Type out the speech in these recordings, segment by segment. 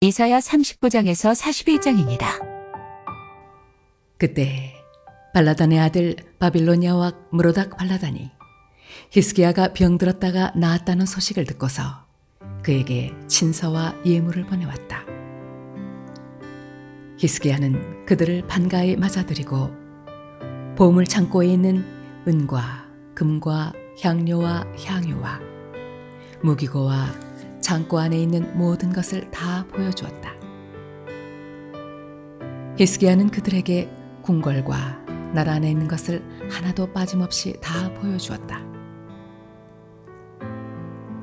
이사야 39장에서 41장입니다. 그때 발라단의 아들 바빌로니아 왕 무로닥 발라단이 히스기야가 병들었다가 나았다는 소식을 듣고서 그에게 친서와 예물을 보내왔다. 히스기야는 그들을 반가이 맞아들이고 보물 창고에 있는 은과 금과 향료와 향유와 무기고와 창고 안에 있는 모든 것을 다 보여주었다. 히스기야는 그들에게 궁궐과 나라 안에 있는 것을 하나도 빠짐없이 다 보여주었다.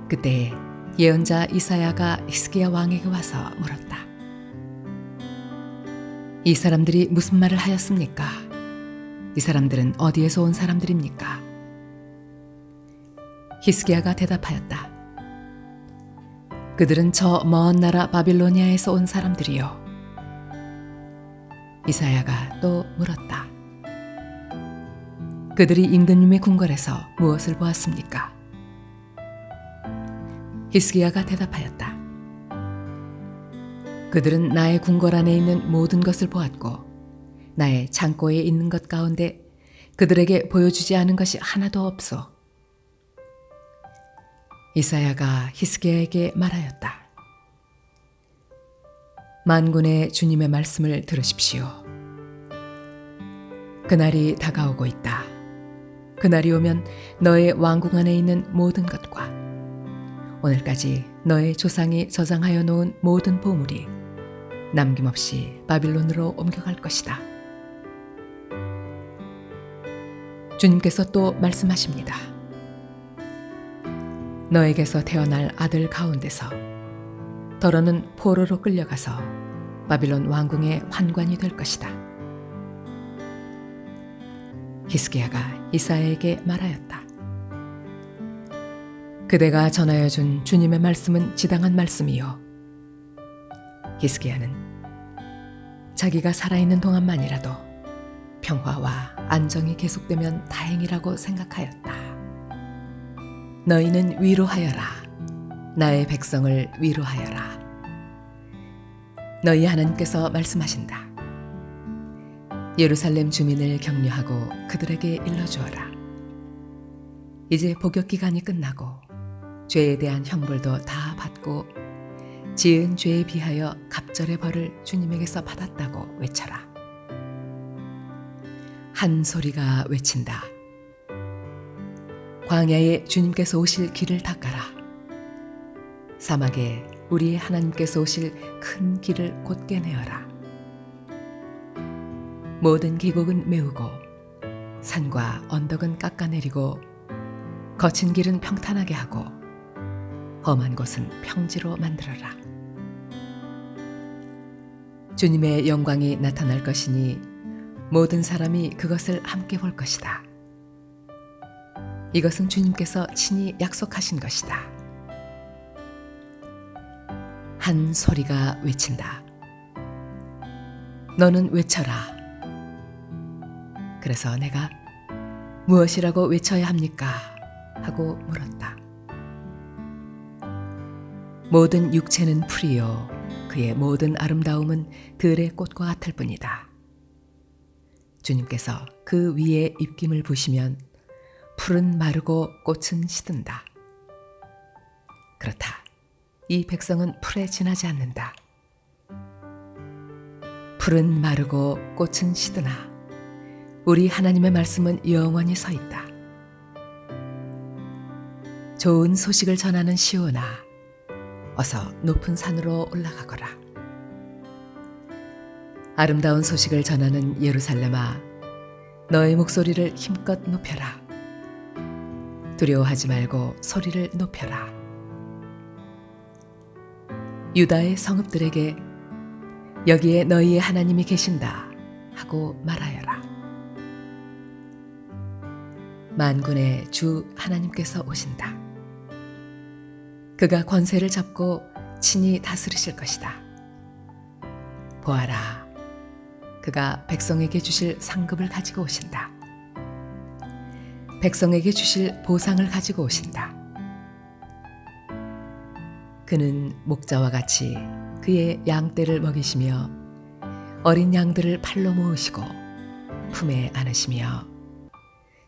그때 예언자 이사야가 히스기야 왕에게 와서 물었다. 이 사람들이 무슨 말을 하였습니까? 이 사람들은 어디에서 온 사람들입니까? 히스기야가 대답하였다. 그들은 저 먼 나라 바빌로니아에서 온 사람들이요. 이사야가 또 물었다. 그들이 임금님의 궁궐에서 무엇을 보았습니까? 히스기야가 대답하였다. 그들은 나의 궁궐 안에 있는 모든 것을 보았고 나의 창고에 있는 것 가운데 그들에게 보여주지 않은 것이 하나도 없소. 이사야가 히스기야에게 말하였다. 만군의 주님의 말씀을 들으십시오. 그날이 다가오고 있다. 그날이 오면 너의 왕궁 안에 있는 모든 것과 오늘까지 너의 조상이 저장하여 놓은 모든 보물이 남김없이 바빌론으로 옮겨갈 것이다. 주님께서 또 말씀하십니다. 너에게서 태어날 아들 가운데서 더러는 포로로 끌려가서 바빌론 왕궁의 환관이 될 것이다. 히스기야가 이사야에게 말하였다. 그대가 전하여 준 주님의 말씀은 지당한 말씀이요. 히스기야는 자기가 살아있는 동안만이라도 평화와 안정이 계속되면 다행이라고 생각하였다. 너희는 위로하여라. 나의 백성을 위로하여라. 너희 하나님께서 말씀하신다. 예루살렘 주민을 격려하고 그들에게 일러주어라. 이제 복역 기간이 끝나고 죄에 대한 형벌도 다 받고 지은 죄에 비하여 갑절의 벌을 주님에게서 받았다고 외쳐라. 한 소리가 외친다. 광야에 주님께서 오실 길을 닦아라. 사막에 우리의 하나님께서 오실 큰 길을 곧게 내어라. 모든 계곡은 메우고 산과 언덕은 깎아내리고 거친 길은 평탄하게 하고 험한 곳은 평지로 만들어라. 주님의 영광이 나타날 것이니 모든 사람이 그것을 함께 볼 것이다. 이것은 주님께서 친히 약속하신 것이다. 한 소리가 외친다. 너는 외쳐라. 그래서 내가 무엇이라고 외쳐야 합니까? 하고 물었다. 모든 육체는 풀이요 그의 모든 아름다움은 들의 꽃과 같을 뿐이다. 주님께서 그 위에 입김을 부시면 풀은 마르고 꽃은 시든다. 그렇다. 이 백성은 풀에 지나지 않는다. 풀은 마르고 꽃은 시드나 우리 하나님의 말씀은 영원히 서 있다. 좋은 소식을 전하는 시온아, 어서 높은 산으로 올라가거라. 아름다운 소식을 전하는 예루살렘아, 너의 목소리를 힘껏 높여라. 두려워하지 말고 소리를 높여라. 유다의 성읍들에게 여기에 너희의 하나님이 계신다 하고 말하여라. 만군의 주 하나님께서 오신다. 그가 권세를 잡고 친히 다스리실 것이다. 보아라, 그가 백성에게 주실 상급을 가지고 오신다. 백성에게 주실 보상을 가지고 오신다. 그는 목자와 같이 그의 양떼를 먹이시며 어린 양들을 팔로 모으시고 품에 안으시며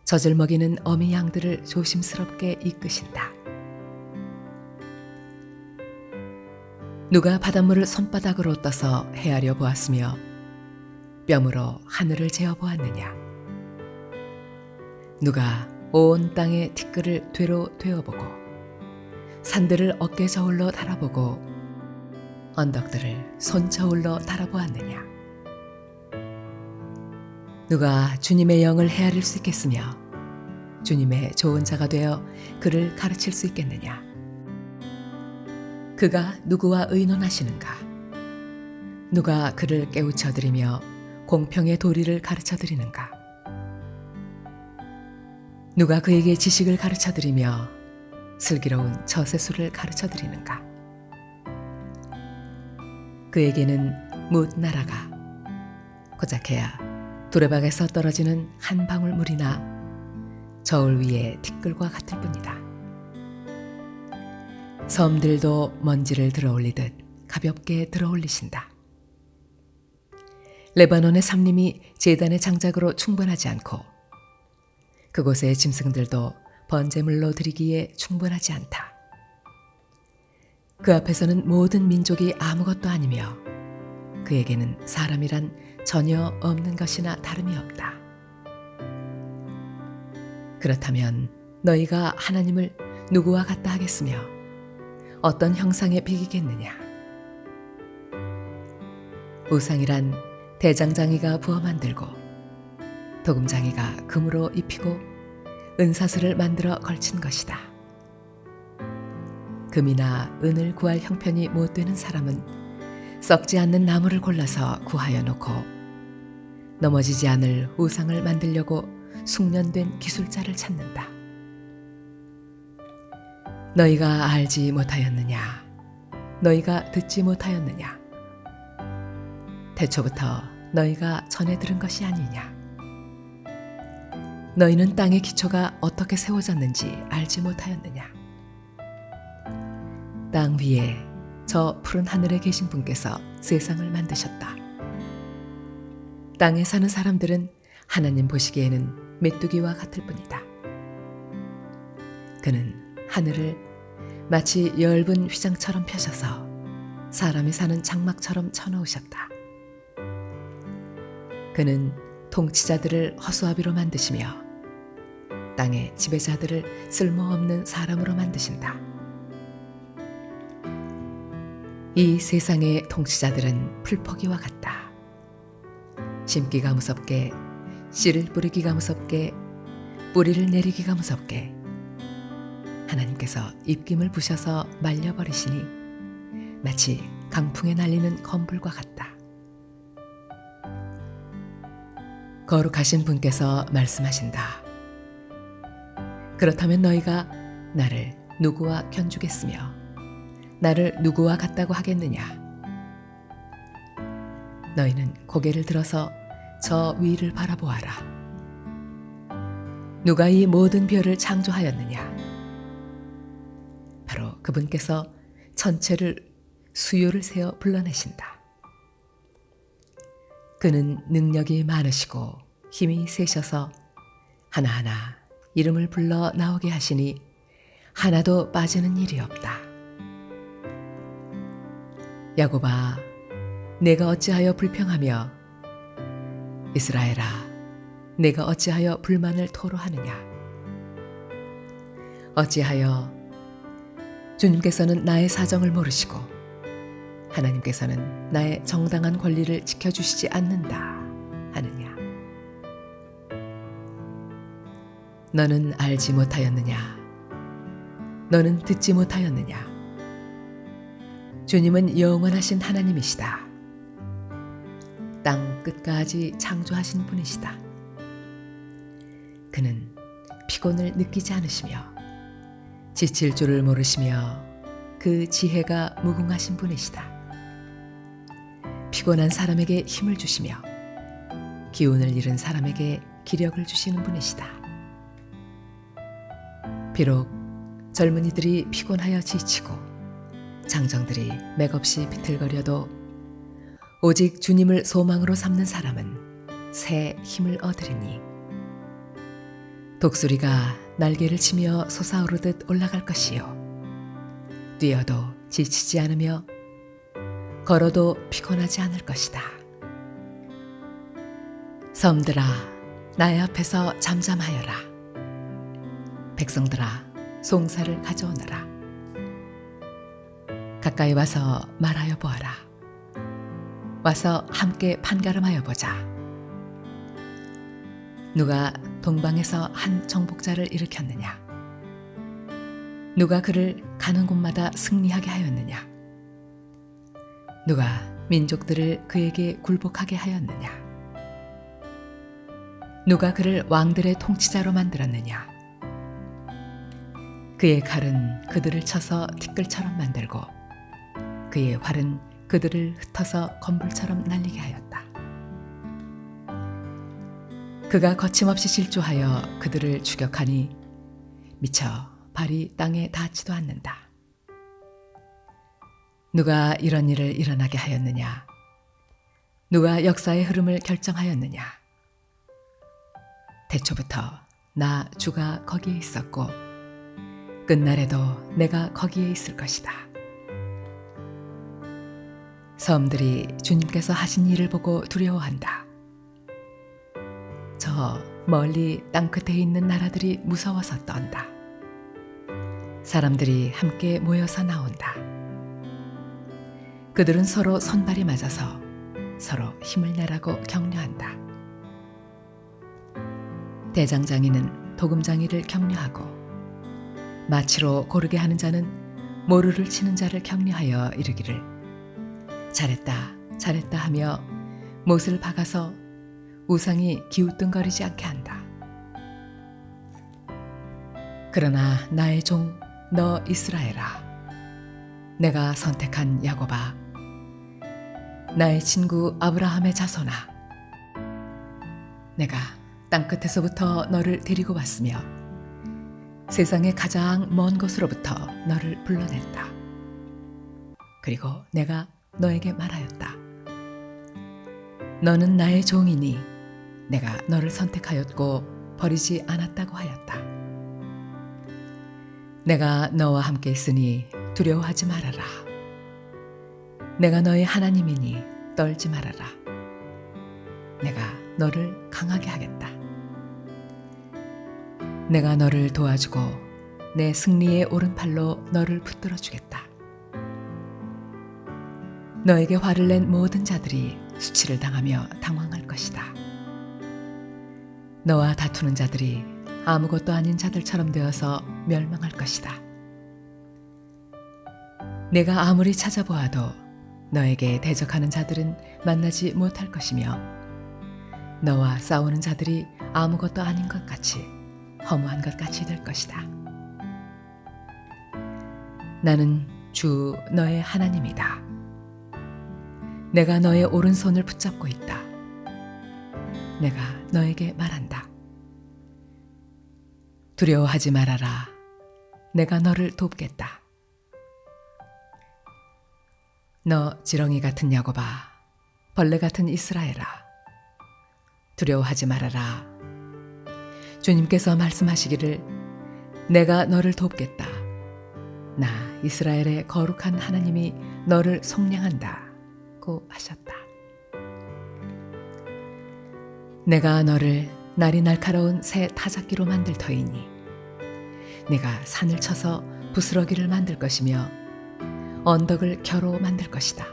젖을 먹이는 어미 양들을 조심스럽게 이끄신다. 누가 바닷물을 손바닥으로 떠서 헤아려 보았으며 뼘으로 하늘을 재어 보았느냐. 누가 온 땅의 티끌을 되로 되어보고 산들을 어깨 저울로 달아보고 언덕들을 손 저울로 달아보았느냐. 누가 주님의 영을 헤아릴 수 있겠으며 주님의 좋은 자가 되어 그를 가르칠 수 있겠느냐. 그가 누구와 의논하시는가. 누가 그를 깨우쳐드리며 공평의 도리를 가르쳐드리는가. 누가 그에게 지식을 가르쳐드리며 슬기로운 처세술을 가르쳐드리는가. 그에게는 뭇 나라가 고작해야 두레박에서 떨어지는 한 방울 물이나 저울 위의 티끌과 같을 뿐이다. 섬들도 먼지를 들어올리듯 가볍게 들어올리신다. 레바논의 삼림이 제단의 장작으로 충분하지 않고 그곳의 짐승들도 번제물로 드리기에 충분하지 않다. 그 앞에서는 모든 민족이 아무것도 아니며 그에게는 사람이란 전혀 없는 것이나 다름이 없다. 그렇다면 너희가 하나님을 누구와 같다 하겠으며 어떤 형상에 비기겠느냐. 우상이란 대장장이가 부어 만들고 도금장이가 금으로 입히고 은사슬을 만들어 걸친 것이다. 금이나 은을 구할 형편이 못 되는 사람은 썩지 않는 나무를 골라서 구하여 놓고 넘어지지 않을 우상을 만들려고 숙련된 기술자를 찾는다. 너희가 알지 못하였느냐? 너희가 듣지 못하였느냐? 태초부터 너희가 전에 들은 것이 아니냐? 너희는 땅의 기초가 어떻게 세워졌는지 알지 못하였느냐? 땅 위에 저 푸른 하늘에 계신 분께서 세상을 만드셨다. 땅에 사는 사람들은 하나님 보시기에는 메뚜기와 같을 뿐이다. 그는 하늘을 마치 엷은 휘장처럼 펴셔서 사람이 사는 장막처럼 쳐놓으셨다. 그는 통치자들을 허수아비로 만드시며 땅의 지배자들을 쓸모없는 사람으로 만드신다. 이 세상의 통치자들은 풀포기와 같다. 심기가 무섭게, 씨를 뿌리기가 무섭게, 뿌리를 내리기가 무섭게 하나님께서 입김을 부셔서 말려버리시니 마치 강풍에 날리는 검불과 같다. 거룩하신 분께서 말씀하신다. 그렇다면 너희가 나를 누구와 견주겠으며 나를 누구와 같다고 하겠느냐? 너희는 고개를 들어서 저 위를 바라보아라. 누가 이 모든 별을 창조하였느냐? 바로 그분께서 천체를 수요를 세어 불러내신다. 그는 능력이 많으시고 힘이 세셔서 하나하나 이름을 불러 나오게 하시니 하나도 빠지는 일이 없다. 야곱아, 내가 어찌하여 불평하며 이스라엘아, 내가 어찌하여 불만을 토로하느냐? 어찌하여 주님께서는 나의 사정을 모르시고 하나님께서는 나의 정당한 권리를 지켜주시지 않는다 하느냐? 너는 알지 못하였느냐? 너는 듣지 못하였느냐? 주님은 영원하신 하나님이시다. 땅 끝까지 창조하신 분이시다. 그는 피곤을 느끼지 않으시며 지칠 줄을 모르시며 그 지혜가 무궁하신 분이시다. 피곤한 사람에게 힘을 주시며 기운을 잃은 사람에게 기력을 주시는 분이시다. 비록 젊은이들이 피곤하여 지치고 장정들이 맥없이 비틀거려도 오직 주님을 소망으로 삼는 사람은 새 힘을 얻으리니 독수리가 날개를 치며 솟아오르듯 올라갈 것이요 뛰어도 지치지 않으며 걸어도 피곤하지 않을 것이다. 섬들아 나의 앞에서 잠잠하여라. 백성들아 송사를 가져오너라. 가까이 와서 말하여 보아라. 와서 함께 판가름하여 보자. 누가 동방에서 한 정복자를 일으켰느냐? 누가 그를 가는 곳마다 승리하게 하였느냐? 누가 민족들을 그에게 굴복하게 하였느냐? 누가 그를 왕들의 통치자로 만들었느냐? 그의 칼은 그들을 쳐서 티끌처럼 만들고 그의 활은 그들을 흩어서 건불처럼 날리게 하였다. 그가 거침없이 질주하여 그들을 추격하니 미쳐 발이 땅에 닿지도 않는다. 누가 이런 일을 일어나게 하였느냐? 누가 역사의 흐름을 결정하였느냐? 태초부터 나 주가 거기에 있었고 끝날에도 내가 거기에 있을 것이다. 섬들이 주님께서 하신 일을 보고 두려워한다. 저 멀리 땅끝에 있는 나라들이 무서워서 떤다. 사람들이 함께 모여서 나온다. 그들은 서로 손발이 맞아서 서로 힘을 내라고 격려한다. 대장장이는 도금장이를 격려하고 마치로 고르게 하는 자는 모루를 치는 자를 격려하여 이르기를 잘했다 잘했다 하며 못을 박아서 우상이 기우뚱거리지 않게 한다. 그러나 나의 종 너 이스라엘아, 내가 선택한 야곱아, 나의 친구 아브라함의 자손아, 내가 땅끝에서부터 너를 데리고 왔으며 세상의 가장 먼 곳으로부터 너를 불러냈다. 그리고 내가 너에게 말하였다. 너는 나의 종이니 내가 너를 선택하였고 버리지 않았다고 하였다. 내가 너와 함께 있으니 두려워하지 말아라. 내가 너의 하나님이니 떨지 말아라. 내가 너를 강하게 하겠다. 내가 너를 도와주고 내 승리의 오른팔로 너를 붙들어 주겠다. 너에게 화를 낸 모든 자들이 수치를 당하며 당황할 것이다. 너와 다투는 자들이 아무것도 아닌 자들처럼 되어서 멸망할 것이다. 내가 아무리 찾아보아도 너에게 대적하는 자들은 만나지 못할 것이며 너와 싸우는 자들이 아무것도 아닌 것 같이 허무한 것 같이 될 것이다. 나는 주 너의 하나님이다. 내가 너의 오른손을 붙잡고 있다. 내가 너에게 말한다. 두려워하지 말아라. 내가 너를 돕겠다. 너 지렁이 같은 야곱아, 벌레 같은 이스라엘아, 두려워하지 말아라. 주님께서 말씀하시기를 내가 너를 돕겠다. 나 이스라엘의 거룩한 하나님이 너를 속량한다고 하셨다. 내가 너를 날이 날카로운 새 타작기로 만들 터이니 내가 산을 쳐서 부스러기를 만들 것이며 언덕을 겨로 만들 것이다.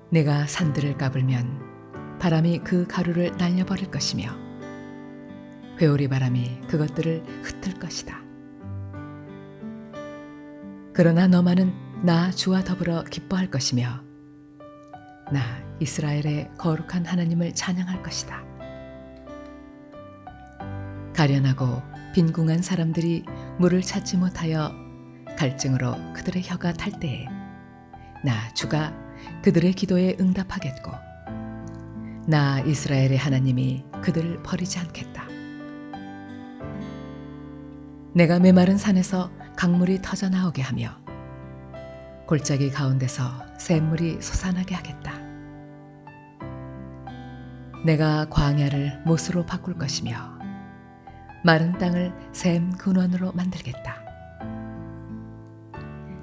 내가 산들을 까불면 바람이 그 가루를 날려버릴 것이며 회오리 바람이 그것들을 흩을 것이다. 그러나 너만은 나 주와 더불어 기뻐할 것이며 나 이스라엘의 거룩한 하나님을 찬양할 것이다. 가련하고 빈궁한 사람들이 물을 찾지 못하여 갈증으로 그들의 혀가 탈 때에 나 주가 그들의 기도에 응답하겠고 나 이스라엘의 하나님이 그들을 버리지 않겠다. 내가 메마른 산에서 강물이 터져 나오게 하며 골짜기 가운데서 샘물이 솟아나게 하겠다. 내가 광야를 못으로 바꿀 것이며 마른 땅을 샘 근원으로 만들겠다.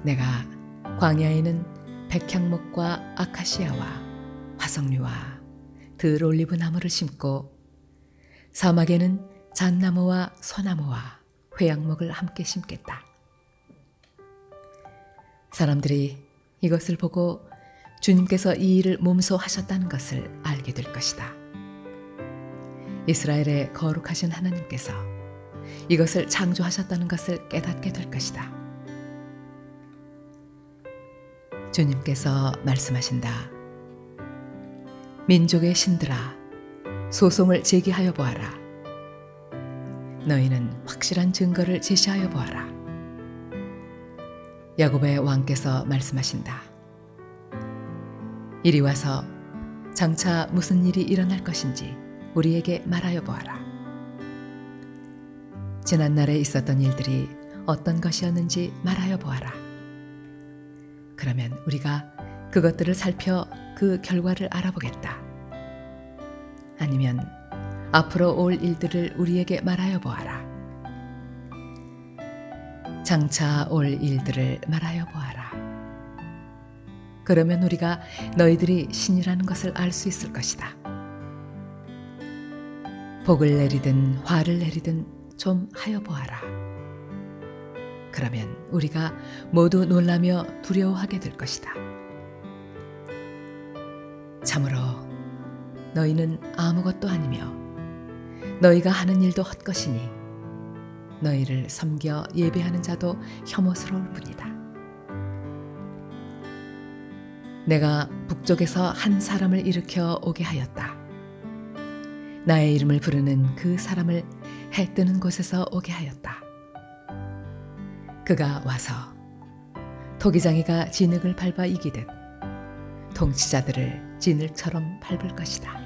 내가 광야에는 백향목과 아카시아와 화석류와 들 올리브 나무를 심고 사막에는 잣나무와 소나무와 회양목을 함께 심겠다. 사람들이 이것을 보고 주님께서 이 일을 몸소 하셨다는 것을 알게 될 것이다. 이스라엘의 거룩하신 하나님께서 이것을 창조하셨다는 것을 깨닫게 될 것이다. 주님께서 말씀하신다. 민족의 신들아, 소송을 제기하여 보아라. 너희는 확실한 증거를 제시하여 보아라. 야곱의 왕께서 말씀하신다. 이리 와서 장차 무슨 일이 일어날 것인지 우리에게 말하여 보아라. 지난날에 있었던 일들이 어떤 것이었는지 말하여 보아라. 그러면 우리가 그것들을 살펴 그 결과를 알아보겠다. 아니면 앞으로 올 일들을 우리에게 말하여 보아라. 장차 올 일들을 말하여 보아라. 그러면 우리가 너희들이 신이라는 것을 알 수 있을 것이다. 복을 내리든 화를 내리든 좀 하여 보아라. 그러면 우리가 모두 놀라며 두려워하게 될 것이다. 참으로 너희는 아무것도 아니며 너희가 하는 일도 헛것이니 너희를 섬겨 예배하는 자도 혐오스러울 뿐이다. 내가 북쪽에서 한 사람을 일으켜 오게 하였다. 나의 이름을 부르는 그 사람을 해 뜨는 곳에서 오게 하였다. 그가 와서 토기장이가 진흙을 밟아 이기듯 통치자들을 진흙처럼 밟을 것이다.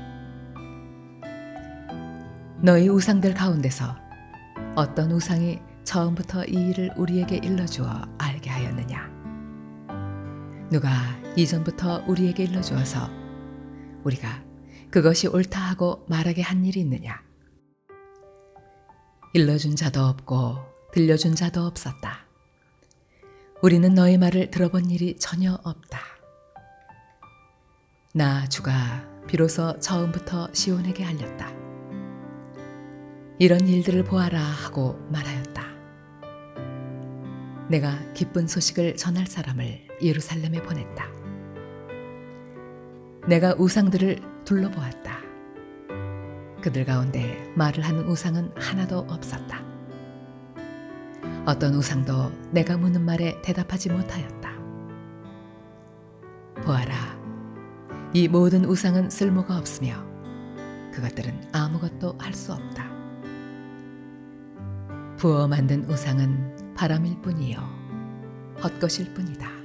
너희 우상들 가운데서 어떤 우상이 처음부터 이 일을 우리에게 일러주어 알게 하였느냐? 누가 이전부터 우리에게 일러주어서 우리가 그것이 옳다 하고 말하게 한 일이 있느냐? 일러준 자도 없고 들려준 자도 없었다. 우리는 너의 말을 들어본 일이 전혀 없다. 나 주가 비로소 처음부터 시온에게 알렸다. 이런 일들을 보아라 하고 말하였다. 내가 기쁜 소식을 전할 사람을 예루살렘에 보냈다. 내가 우상들을 둘러보았다. 그들 가운데 말을 하는 우상은 하나도 없었다. 어떤 우상도 내가 묻는 말에 대답하지 못하였다. 보아라, 이 모든 우상은 쓸모가 없으며 그것들은 아무것도 할 수 없다. 부어 만든 우상은 바람일 뿐이요 헛것일 뿐이다.